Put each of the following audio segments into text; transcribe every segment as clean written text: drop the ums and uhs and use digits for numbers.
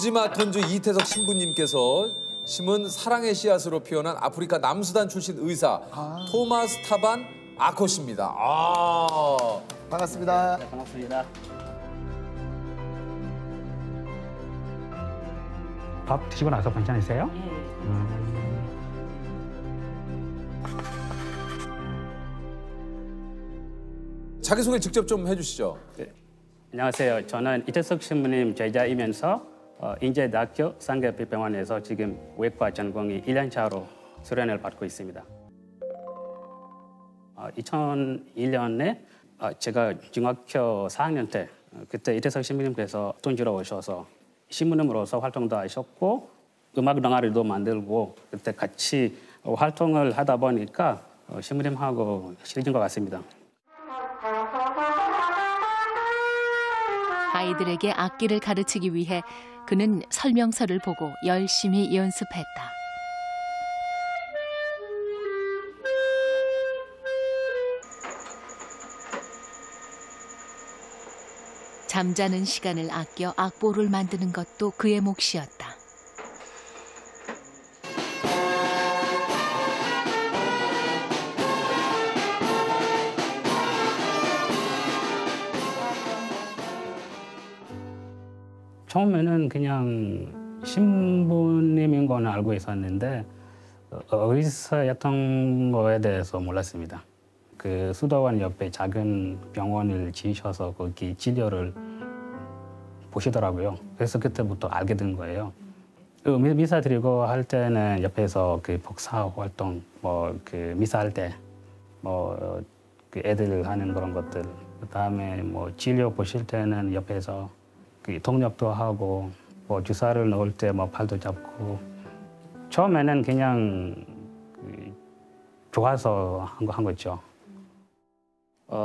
우지마톤주 이태석 신부님께서 심은 사랑의 씨앗으로 피어난 아프리카 남수단 출신 의사 토마스 타반 아코시입니다. 반갑습니다. 네, 반갑습니다. 밥 드시고 나서 괜찮으세요? 자기소개 직접 좀 해주시죠. 네. 안녕하세요. 저는 이태석 신부님 제자이면서 인제대학교 쌍계병원에서 지금 외과 전공의 1년차로 수련을 받고 있습니다. 2001년에 제가 중학교 4학년 때 그때 이태석 신부님께서 돈 주러 오셔서 신부님으로서 활동도 하셨고 음악 동아리도 만들고 그때 같이 활동을 하다 보니까 신부님하고 친해진 것 같습니다. 아이들에게 악기를 가르치기 위해 그는 설명서를 보고 열심히 연습했다. 잠자는 시간을 아껴 악보를 만드는 것도 그의 몫이었다. 처음에는 그냥 신부님인 거는 알고 있었는데 의사였던 거에 대해서 몰랐습니다. 그 수도원 옆에 작은 병원을 지으셔서 거기 진료를 보시더라고요. 그래서 그때부터 알게 된 거예요. 미사 드리고 할 때는 옆에서 그 복사 활동, 뭐 그 미사할 때 뭐 그 애들 하는 그런 것들, 그다음에 뭐 진료 보실 때는 옆에서 그 통역도 하고 뭐 주사를 넣을 때 뭐 팔도 잡고 처음에는 그냥 좋아서 한 거죠.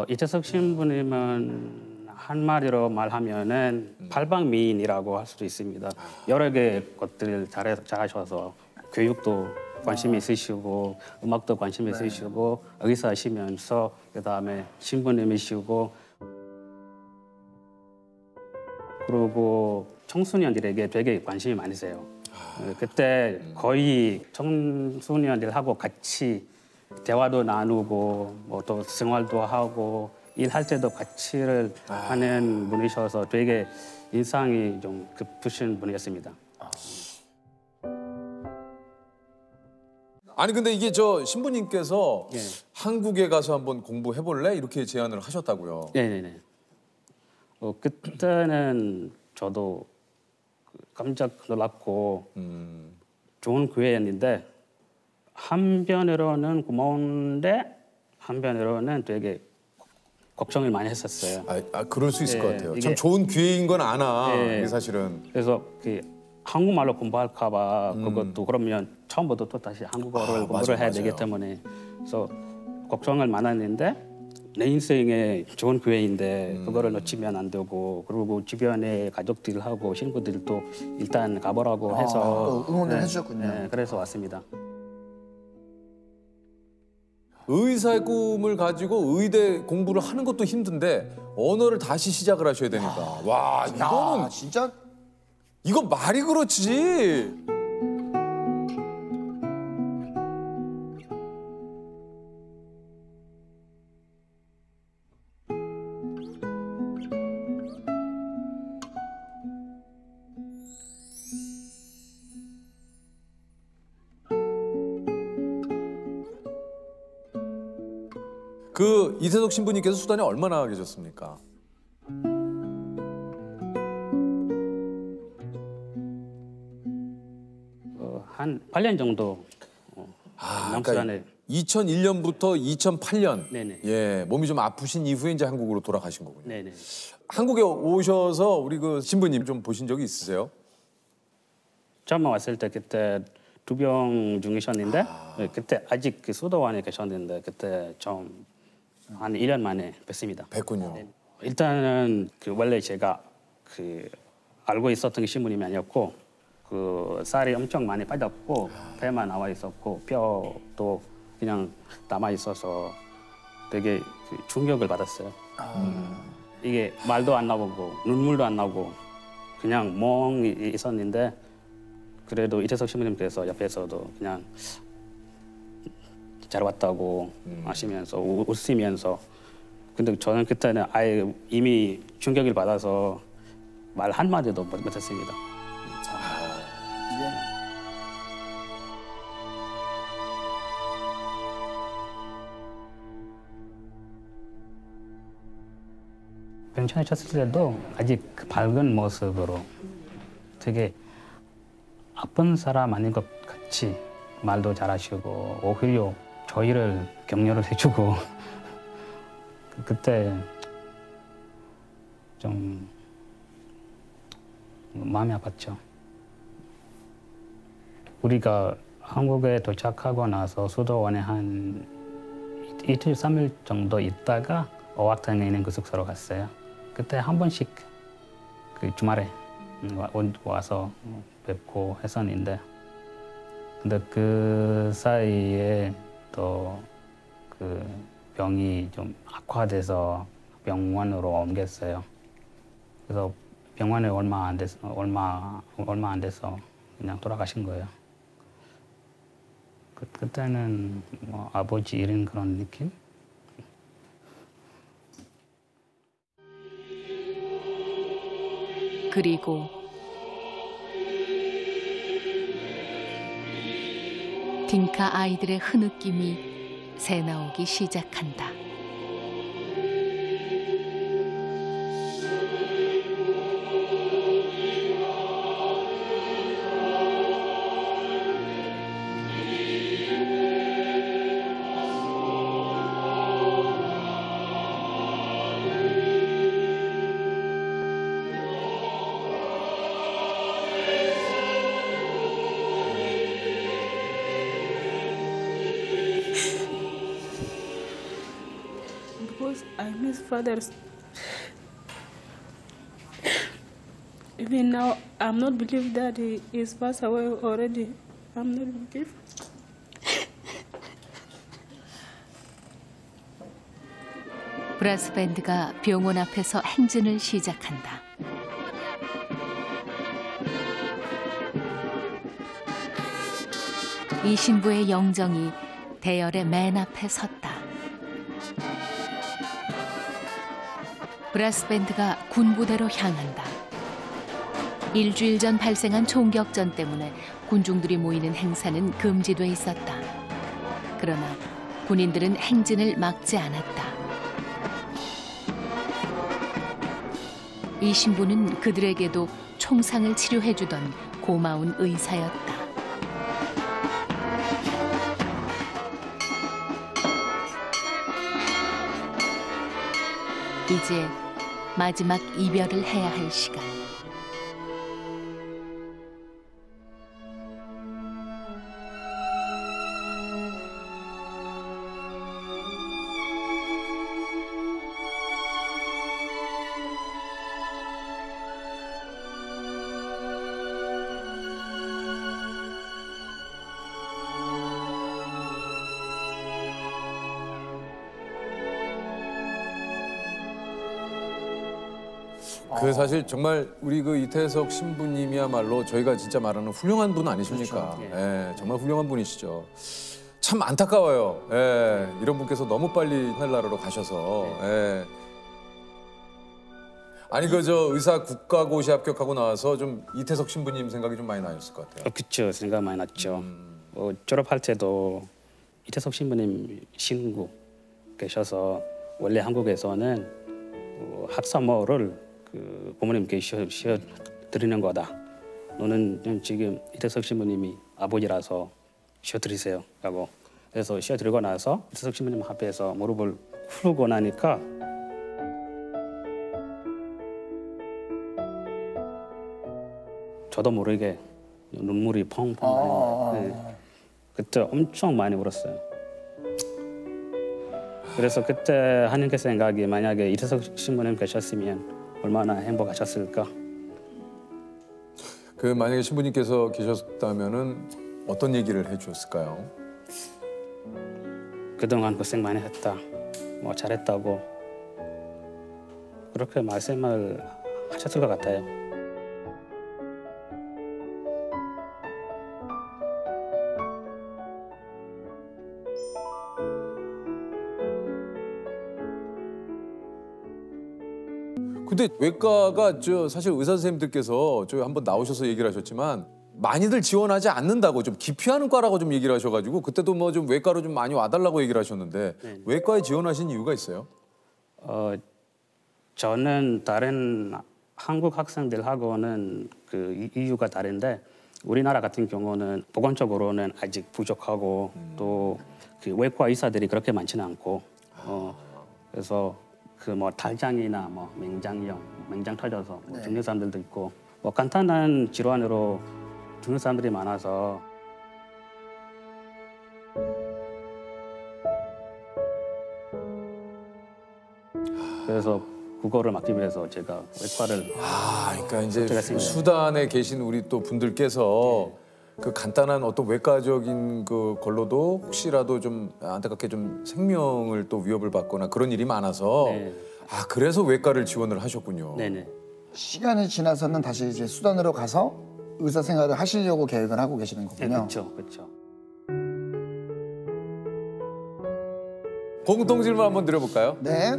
이태석 신부님은 한마디로 말하면은 팔방미인이라고 할 수도 있습니다. 여러 개 것들을 잘하셔서 교육도 관심 있으시고 음악도 관심 있으시고 의사시면서 그다음에 신부님이시고 그리고 청소년들에게 되게 관심이 많으세요. 그때 거의 청소년들하고 같이 대화도 나누고 뭐 또 생활도 하고 일할 때도 같이를 하는 분이셔서 되게 인상이 좀 깊으신 분이었습니다. 아니 근데 이게 저 신부님께서 한국에 가서 한번 공부해볼래? 이렇게 제안을 하셨다고요. 네네네. 그때는 저도 깜짝 놀랐고 좋은 기회였는데 한편으로는 고마운데 한편으로는 되게 걱정을 많이 했었어요. 그럴 수 있을 것 같아요. 참 좋은 기회인 건 아나 이게 사실은. 그래서 그 한국말로 공부할까 봐 그것도 그러면 처음부터 또 다시 한국어를 공부를 해야 되기 때문에 그래서 걱정을 많았는데 내 인생에 좋은 기회인데 그거를 놓치면 안 되고 그리고 주변에 가족들하고 친구들도 일단 가보라고 해서 응원을 해주셨군요. 네, 그래서 왔습니다. 의사의 꿈을 가지고 의대 공부를 하는 것도 힘든데 언어를 다시 시작을 하셔야 되니까. 와, 이거는 진짜 이거 말이 그렇지. 그 이태석 신부님께서 수단에 얼마나 계셨습니까? 한 8년 정도 남수단에. 그러니까 2001년부터 2008년. 네네. 예, 몸이 좀 아프신 이후에 이제 한국으로 돌아가신 거군요. 네네. 한국에 오셔서 우리 그 신부님 좀 보신 적이 있으세요? 처음 왔을 때 그때 두병 중이셨는데 그때 아직 그 수도원에 계셨는데 그때 좀 한 1년 만에 뵀습니다. 뵀군요. 네. 일단은 그 원래 제가 그 알고 있었던 게 신부님이 아니었고 그 살이 엄청 많이 빠졌고 배만 나와 있었고 뼈도 그냥 남아 있어서 되게 그 충격을 받았어요. 이게 말도 안 나오고 눈물도 안 나오고 그냥 멍 있었는데 그래도 이태석 신부님께서 옆에서도 그냥 잘 왔다고 하시면서 웃으면서 근데 저는 그때는 아예 이미 충격을 받아서 말 한마디도 못했습니다. 병천에 쳤을 때도 아직 그 밝은 모습으로 되게 아픈 사람 아닌 것 같이 말도 잘하시고 오히려 저희를 격려를 해주고 그때 좀 마음이 아팠죠. 우리가 한국에 도착하고 나서 수도원에 한 이틀, 3일 정도 있다가 어학당에 있는 그 숙소로 갔어요. 그때 한 번씩 그 주말에 와서 뵙고 했었는데 근데 그 사이에 또 그 병이 좀 악화돼서 병원으로 옮겼어요. 그래서 병원에 얼마 안 돼서 그냥 돌아가신 거예요. 그때는 뭐 아버지 이런 그런 느낌? 그리고 딩카 아이들의 흐느낌이 새나오기 시작한다. Because I miss fathers. Even now, I'm not believe that he is passed away already. I'm not believe. 브라스 밴드가 병원 앞에서 행진을 시작한다. 이 신부의 영정이 대열의 맨 앞에 섰다. 브라스 밴드가 군부대로 향한다. 일주일 전 발생한 총격전 때문에 군중들이 모이는 행사는 금지돼 있었다. 그러나 군인들은 행진을 막지 않았다. 이 신부는 그들에게도 총상을 치료해주던 고마운 의사였다. 이제 마지막 이별을 해야 할 시간. 그 사실 정말 우리 그 이태석 신부님이야말로 저희가 진짜 말하는 훌륭한 분 아니십니까? 그렇죠. 예, 정말 훌륭한 분이시죠. 참 안타까워요. 예, 이런 분께서 너무 빨리 하늘나라로 가셔서. 예. 아니 그 저 의사 국가고시 합격하고 나와서 좀 이태석 신부님 생각이 좀 많이 나셨을 것 같아요. 그쵸, 생각 많이 났죠. 졸업할 때도 이태석 신부님 신구 계셔서 원래 한국에서는 학사모를 그 부모님께 씌워 드리는 거다. 너는 지금 이태석 신부님이 아버지라서 씌워 드리세요. 라고. 그래서 씌워 드리고 나서 이태석 신부님 앞에서 무릎을 꿇고 나니까 저도 모르게 눈물이 펑펑 나는 네. 그때 엄청 많이 울었어요. 그래서 그때 하는 그 생각이 만약에 이태석 신부님 계셨으면 얼마나 행복하셨을까. 그 만약에 신부님께서 계셨다면은 어떤 얘기를 해주었을까요? 그동안 고생 많이 했다. 뭐 잘했다고 그렇게 말씀을 하셨을 것 같아요. 근데 외과가 사실 의사 선생님들께서 저희 한번 나오셔서 얘기를 하셨지만 많이들 지원하지 않는다고 좀 기피하는 과라고 좀 얘기를 하셔가지고 그때도 뭐 좀 외과로 좀 많이 와달라고 얘기를 하셨는데 네. 외과에 지원하신 이유가 있어요? 저는 다른 한국 학생들하고는 그 이유가 다른데 우리나라 같은 경우는 보건적으로는 아직 부족하고 또 그 외과 의사들이 그렇게 많지는 않고 그래서 그 뭐 탈장이나 뭐 맹장 터져서 뭐 죽는 사람들도 있고 뭐 간단한 질환으로 죽는 사람들이 많아서 그래서 그거를 막기 위해서 제가 외과를 그러니까 이제 선택했습니다. 수단에 계신 우리 또 분들께서 그 간단한 어떤 외과적인 그 걸로도 혹시라도 좀 안타깝게 좀 생명을 또 위협을 받거나 그런 일이 많아서 네. 그래서 외과를 지원을 하셨군요. 네네. 시간이 지나서는 다시 이제 수단으로 가서 의사 생활을 하시려고 계획을 하고 계시는 네, 거군요. 그렇죠, 그렇죠. 공통 질문 한번 드려볼까요? 네.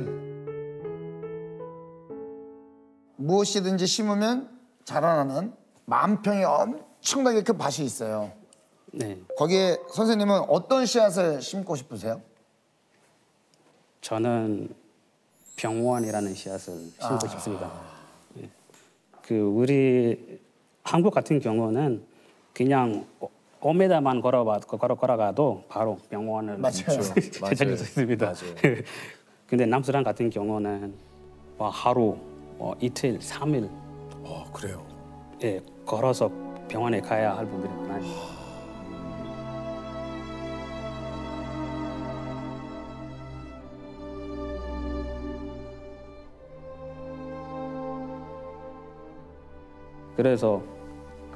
무엇이든지 심으면 자라나는 만평이 엄청나게 큰 밭이 있어요. 네, 거기에 선생님은 어떤 씨앗을 심고 싶으세요? 저는 병원이라는 씨앗을 심고 싶습니다. 예. 그 우리 한국 같은 경우는 그냥 5m만 걸어가도 바로 병원을 맞아요. 찾을 수 있습니다. 맞아요. 근데 남수단 같은 경우는 뭐 하루, 뭐 이틀, 3일 그래요. 예, 걸어서 병원에 가야 할 분들이 많아요. 그래서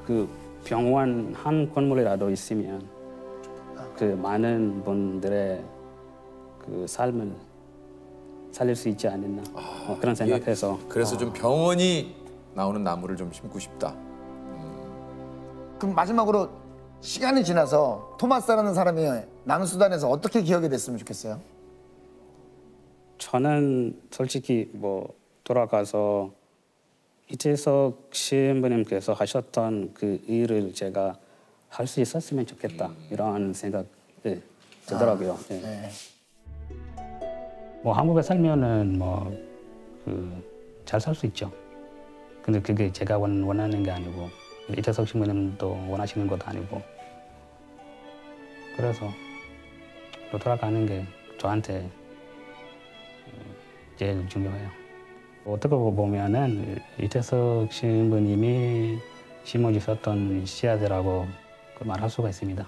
그 병원 한 건물이라도 있으면 그 많은 분들의 그 삶을 살릴 수 있지 않겠나 그런 생각해서 그래서 좀 병원이 나오는 나무를 좀 심고 싶다. 그럼 마지막으로 시간이 지나서 토마스라는 사람이 남수단에서 어떻게 기억이 됐으면 좋겠어요? 저는 솔직히 뭐 돌아가서 이재석 신부님께서 하셨던 그 일을 제가 할 수 있었으면 좋겠다 이런 생각이 들더라고요. 예. 네. 뭐 한국에 살면은 뭐 그 잘 살 수 있죠. 근데 그게 제가 원하는 게 아니고 이태석 신부님도 원하시는 것도 아니고 그래서 또 돌아가는 게 저한테 제일 중요해요. 어떻게 보면은 이태석 신부님이 심어주셨던 씨앗이라고 말할 수가 있습니다.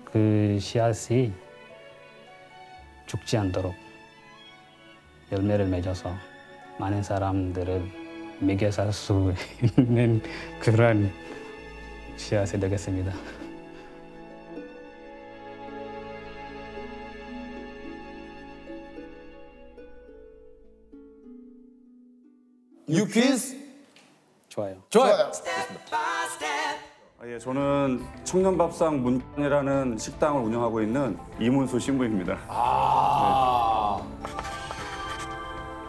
그 씨앗이 죽지 않도록 열매를 맺어서 많은 사람들을 먹여 살 수 있는 그런 씨앗이 되겠습니다. 유퀴즈 좋아요. 좋아요. 예, 저는 청년밥상 문이라는 식당을 운영하고 있는 이문수 신부입니다.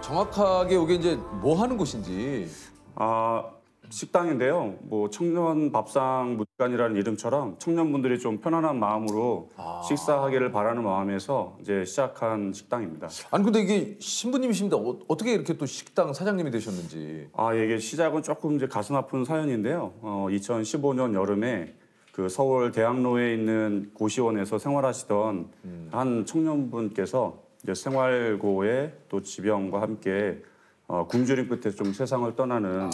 정확하게 이게 이제 뭐 하는 곳인지. 식당인데요. 뭐 청년밥상 문간이라는 이름처럼 청년분들이 좀 편안한 마음으로 식사하기를 바라는 마음에서 이제 시작한 식당입니다. 아니 근데 이게 신부님이십니다. 어떻게 이렇게 또 식당 사장님이 되셨는지. 이게 시작은 조금 이제 가슴 아픈 사연인데요. 2015년 여름에 그 서울 대학로에 있는 고시원에서 생활하시던 한 청년분께서 이제 생활고의 또 지병과 함께 굶주림 끝에 좀 세상을 떠나는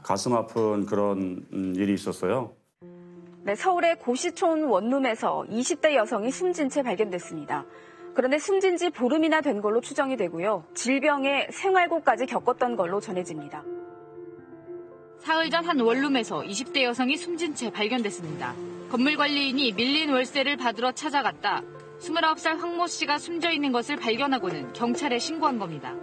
가슴 아픈 그런 일이 있었어요. 네, 서울의 고시촌 원룸에서 20대 여성이 숨진 채 발견됐습니다. 그런데 숨진 지 보름이나 된 걸로 추정이 되고요. 질병에 생활고까지 겪었던 걸로 전해집니다. 사흘 전 한 원룸에서 20대 여성이 숨진 채 발견됐습니다. 건물 관리인이 밀린 월세를 받으러 찾아갔다 29살 황모 씨가 숨져 있는 것을 발견하고는 경찰에 신고한 겁니다.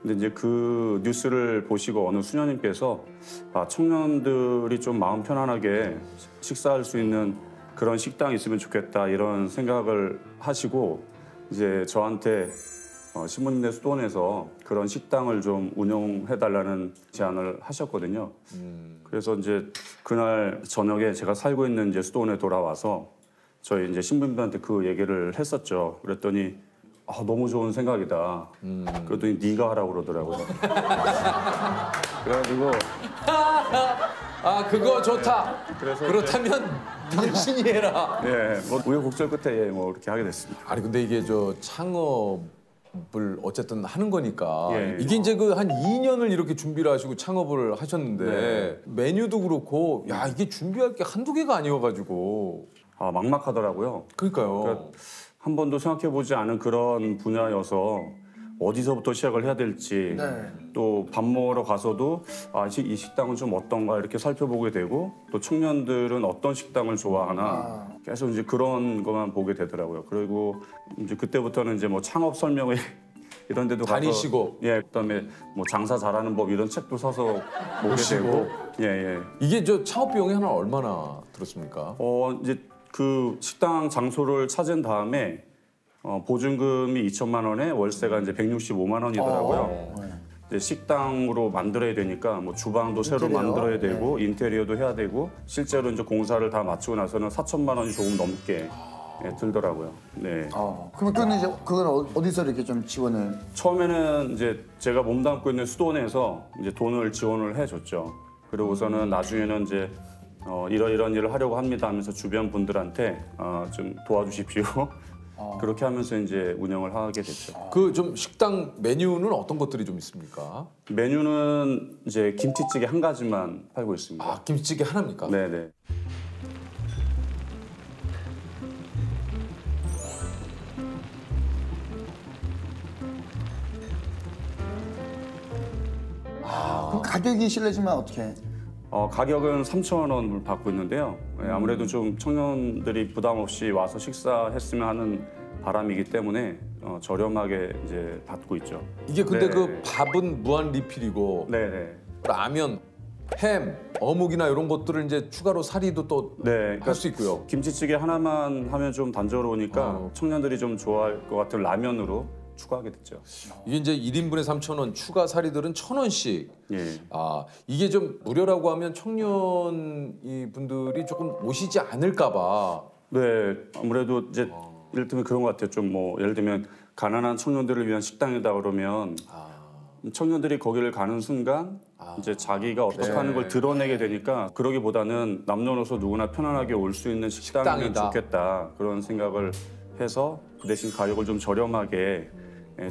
근데 이제 그 뉴스를 보시고 어느 수녀님께서 청년들이 좀 마음 편안하게 식사할 수 있는 그런 식당이 있으면 좋겠다 이런 생각을 하시고 이제 저한테 신부님네 수도원에서 그런 식당을 좀 운영해달라는 제안을 하셨거든요. 그래서 이제 그날 저녁에 제가 살고 있는 이제 수도원에 돌아와서 저희 이제 신부님들한테 그 얘기를 했었죠. 그랬더니 너무 좋은 생각이다. 그랬더니 네가 하라고 그러더라고요. 그래가지고 그거 좋다. 그렇다면 당신이 해라. 예, 뭐 우여곡절 끝에 뭐 이렇게 하게 됐습니다. 아니 근데 이게 저 창업을 어쨌든 하는 거니까 예. 이게 이제 그 한 2년을 이렇게 준비를 하시고 창업을 하셨는데 네. 메뉴도 그렇고 야 이게 준비할 게 한두 개가 아니어가지고 막막하더라고요. 그러니까요. 그러니까 한 번도 생각해보지 않은 그런 분야여서 어디서부터 시작을 해야 될지 네. 또 밥 먹으러 가서도 이 식당은 좀 어떤가 이렇게 살펴보게 되고 또 청년들은 어떤 식당을 좋아하나 계속 이제 그런 것만 보게 되더라고요. 그리고 이제 그때부터는 이제 뭐 창업 설명회 이런 데도 다니시고. 가서 그다음에 뭐 장사 잘하는 법 이런 책도 사서 보게 되고 이게 저 창업 비용이 하나 얼마나 들었습니까? 이제 그 식당 장소를 찾은 다음에 보증금이 2천만 원에 월세가 이제 165만 원이더라고요. 이제 식당으로 만들어야 되니까 뭐 주방도 새로 인테리어? 만들어야 되고 인테리어도 해야 되고 실제로 이제 공사를 다 마치고 나서는 4천만 원이 조금 넘게 들더라고요. 네. 그럼 그건 어디서 이렇게 좀 지원을? 처음에는 이제 제가 몸담고 있는 수도원에서 이제 돈을 지원을 해줬죠. 그리고서는 나중에는 이제 이런 일을 하려고 합니다 하면서 주변 분들한테 좀 도와주십시오. 그렇게 하면서 이제 운영을 하게 됐죠. 그 좀 식당 메뉴는 어떤 것들이 좀 있습니까? 메뉴는 이제 김치찌개 한 가지만 팔고 있습니다. 김치찌개 하나입니까? 네네. 그럼 가격이 실례지만 어떻게? 가격은 3,000원을 받고 있는데요. 아무래도 좀 청년들이 부담 없이 와서 식사했으면 하는 바람이기 때문에 저렴하게 이제 받고 있죠. 이게 근데 네. 그 밥은 무한 리필이고 네네. 라면, 햄, 어묵이나 이런 것들을 이제 추가로 사리도 또 네, 할 수 있고요. 김치찌개 하나만 하면 좀 단조로우니까 청년들이 좀 좋아할 것 같은 라면으로 추가하게 됐죠. 이게 이제 1인분에 3,000원, 추가 사리들은 1,000원씩. 예. 이게 좀 무료라고 하면 청년 이 분들이 조금 오시지 않을까 봐. 네, 아무래도 이제 예를 들면 그런 것 같아요. 좀 뭐 예를 들면 가난한 청년들을 위한 식당이다 그러면 청년들이 거기를 가는 순간 이제 자기가 어떻게 하는 걸 드러내게 되니까 그러기보다는 남녀노소 누구나 편안하게 올 수 있는 식당이면 식당이다. 좋겠다 그런 생각을 해서 그 대신 가격을 좀 저렴하게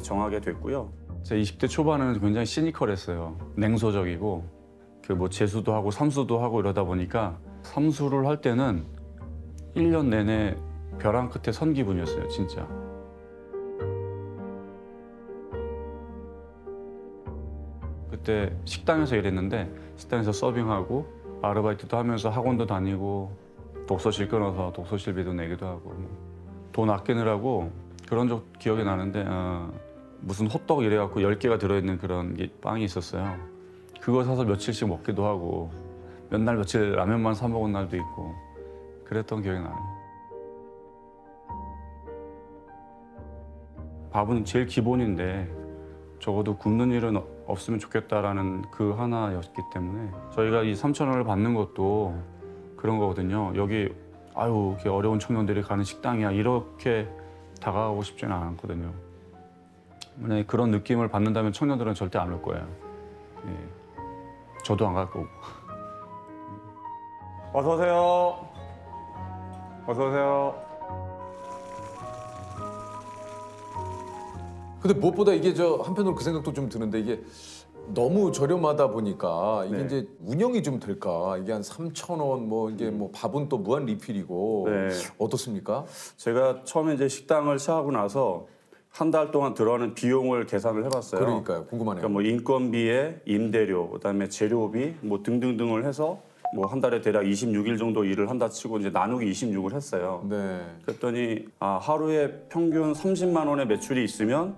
정하게 됐고요. 제 20대 초반은 굉장히 시니컬했어요. 냉소적이고 그 뭐 재수도 하고 삼수도 하고 이러다 보니까 삼수를 할 때는 1년 내내 벼랑 끝에 선 기분이었어요, 진짜. 그때 식당에서 일했는데 식당에서 서빙하고 아르바이트도 하면서 학원도 다니고 독서실 끊어서 독서실비도 내기도 하고 돈 아끼느라고 그런 적 기억이 나는데 무슨 호떡 이래갖고 10개가 들어있는 그런 빵이 있었어요. 그거 사서 며칠씩 먹기도 하고 몇 날 며칠 라면만 사 먹은 날도 있고 그랬던 기억이 나요. 밥은 제일 기본인데 적어도 굶는 일은 없으면 좋겠다라는 그 하나였기 때문에 저희가 이 3,000원을 받는 것도 그런 거거든요. 여기 아유 이렇게 어려운 청년들이 가는 식당이야 이렇게 다가가고 싶지는 않거든요. 만약에 그런 느낌을 받는다면 청년들은 절대 안 올 거예요. 예. 저도 안 갈 거고. 어서 오세요. 어서 오세요. 근데 무엇보다 이게 저 한편으로 그 생각도 좀 드는데 이게 너무 저렴하다 보니까 이게 네. 이제 운영이 좀 될까? 이게 한 3,000원 뭐 이게 뭐 밥은 또 무한 리필이고 네. 어떻습니까? 제가 처음에 이제 식당을 시작하고 나서 한 달 동안 들어가는 비용을 계산을 해봤어요. 그러니까요. 궁금하네요. 그러니까 뭐 인건비에 임대료, 그다음에 재료비 뭐 등등등을 해서 뭐 한 달에 대략 26일 정도 일을 한다 치고 이제 나누기 26을 했어요. 네. 그랬더니 하루에 평균 30만 원의 매출이 있으면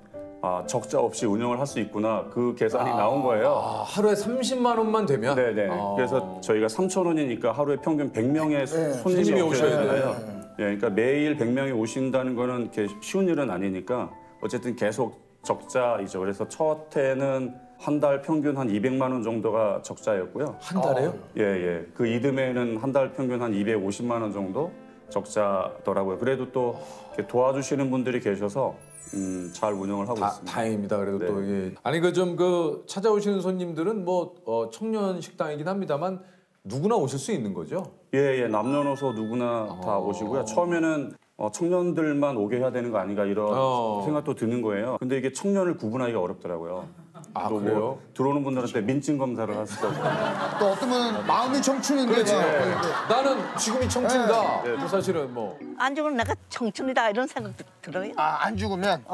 적자 없이 운영을 할 수 있구나 그 계산이 나온 거예요. 하루에 30만 원만 되면? 네네. 그래서 저희가 3,000원이니까 하루에 평균 100명의 손님이 손님이 오셔야 오셔야 돼요. 예, 그러니까 매일 100명이 오신다는 거는 이렇게 쉬운 일은 아니니까 어쨌든 계속 적자이죠. 그래서 첫 해는 한 달 평균 한 200만 원 정도가 적자였고요. 한 달에요? 예. 그 이듬해는 한 달 평균 한 250만 원 정도 적자더라고요. 그래도 또 이렇게 도와주시는 분들이 계셔서 잘 운영을 하고 있습니다. 다행입니다. 그래도 네. 또 예. 아니 그 찾아오시는 손님들은 뭐 청년 식당이긴 합니다만 누구나 오실 수 있는 거죠? 예. 남녀노소 누구나 다 오시고요. 처음에는 청년들만 오게 해야 되는 거 아닌가 이런 생각도 드는 거예요. 근데 이게 청년을 구분하기가 어렵더라고요. 또 그래요? 뭐 들어오는 분들한테 민증 검사를 할 수도 없고. 또 어떤 분은 마음이 청춘인데 그렇지. 막 나는 지금이 청춘이다. 뭐 사실은 뭐. 안 죽으면 내가 청춘이다 이런 생각도 들어요. 안 죽으면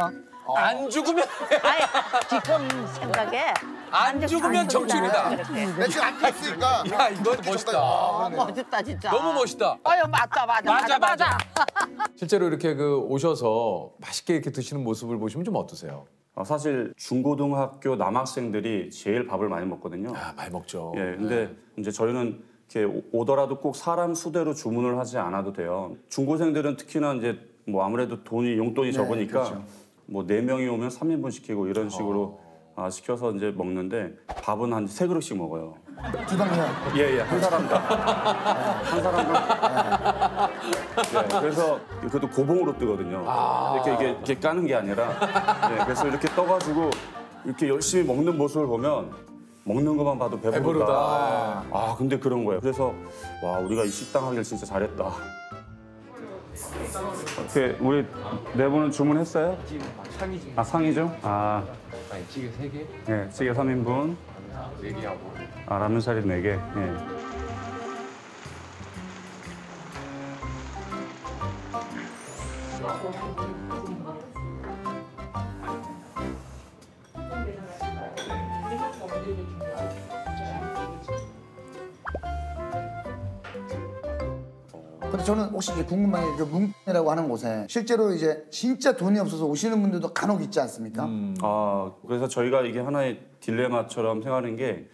안 죽으면 아니 지금 생각에 안 죽으면 청춘이다. 내 지금 안 죽었으니까. 야 이건 멋있다. 멋있다 진짜. 너무 멋있다. 아유 맞다. 실제로 이렇게 그 오셔서 맛있게 이렇게 드시는 모습을 보시면 좀 어떠세요? 사실 중고등학교 남학생들이 제일 밥을 많이 먹거든요. 많이 먹죠. 예, 근데 이제 저희는 이렇게 오더라도 꼭 사람 수대로 주문을 하지 않아도 돼요. 중고생들은 특히나 이제 뭐 아무래도 용돈이 적으니까 그렇죠. 뭐 4명이 오면 3인분 시키고 이런 식으로 시켜서 이제 먹는데 밥은 한 3그릇씩 먹어요. 주당면. 예, 한 사람당. 한 사람당. 예, 그래서 그것도 고봉으로 뜨거든요. 이렇게 까는 게 아니라. 예, 그래서 이렇게 떠가지고 이렇게 열심히 먹는 모습을 보면 먹는 것만 봐도 배부르다. 근데 그런 거예요. 그래서 와, 우리가 이 식당 하기를 진짜 잘했다. 어떻게 우리 네 분은 주문했어요? 상이죠. 상이죠? 찌개 3개. 네, 찌개 3인분. 4개하고. 라면사리 4개. 예. 근데 저는 혹시 이제 궁금한 게 뭉이라고 하는 곳에 실제로 이제 진짜 돈이 없어서 오시는 분들도 간혹 있지 않습니까? 그래서 저희가 이게 하나의 딜레마처럼 생각하는 게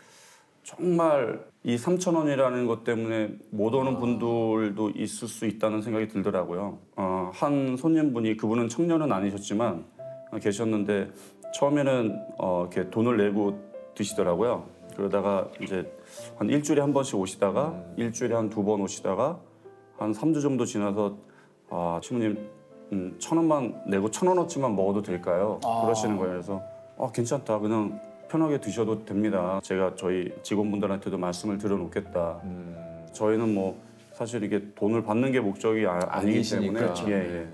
정말 이 3,000원이라는 것 때문에 못 오는 분들도 있을 수 있다는 생각이 들더라고요. 한 손님분이 그분은 청년은 아니셨지만 계셨는데 처음에는 이렇게 돈을 내고 드시더라고요. 그러다가 이제 한 일주일에 한 번씩 오시다가 일주일에 한 2번 오시다가 한 3주 정도 지나서 신부님 1,000원만 내고 1,000원어치만 먹어도 될까요? 그러시는 거예요. 그래서 괜찮다. 그냥 편하게 드셔도 됩니다. 제가 저희 직원분들한테도 말씀을 드려놓겠다. 저희는 뭐 사실 이게 돈을 받는 게 목적이 아니기 때문에. 예.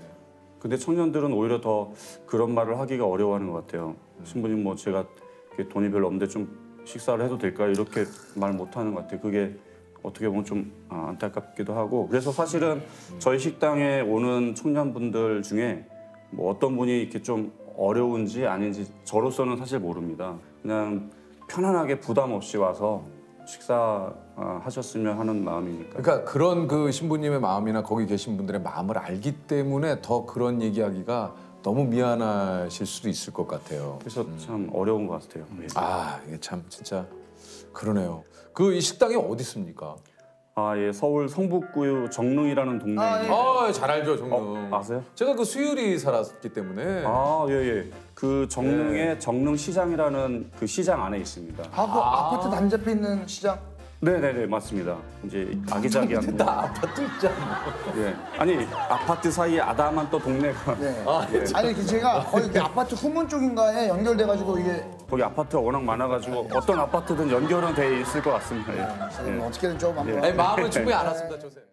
근데 청년들은 오히려 더 그런 말을 하기가 어려워하는 것 같아요. 신부님 뭐 제가 돈이 별로 없는데 좀 식사를 해도 될까요? 이렇게 말 못하는 것 같아요. 그게 어떻게 보면 좀 안타깝기도 하고. 그래서 사실은 저희 식당에 오는 청년분들 중에 뭐 어떤 분이 이렇게 좀 어려운지 아닌지 저로서는 사실 모릅니다. 그냥 편안하게 부담 없이 와서 식사하셨으면 하는 마음이니까. 그러니까 그런 그 신부님의 마음이나 거기 계신 분들의 마음을 알기 때문에 더 그런 얘기하기가 너무 미안하실 수도 있을 것 같아요. 그래서 참 어려운 것 같아요. 이게 참 진짜 그러네요. 그 이 식당이 어디 있습니까? 예, 서울 성북구 정릉이라는 동네에. 잘 알죠, 정릉. 아세요? 제가 그 수유리 살았기 때문에. 예. 그 정릉에 정릉시장이라는 그 시장 안에 있습니다. 그 아파트 단지에 있는 시장? 네네네, 맞습니다. 이제 아기자기한. 아파트 있잖아. 예. 아니, 아파트 사이에 아담한 또 동네가. 네. 예. 아니 제가 거의 그 아파트 후문 쪽인가에 연결돼가지고 이게 거기 아파트가 워낙 많아가지고 어떤 아파트든 연결은 돼 있을 것 같습니다. 예. 어떻게든 좀 한번. 마음은 충분히 알았습니다, 조세.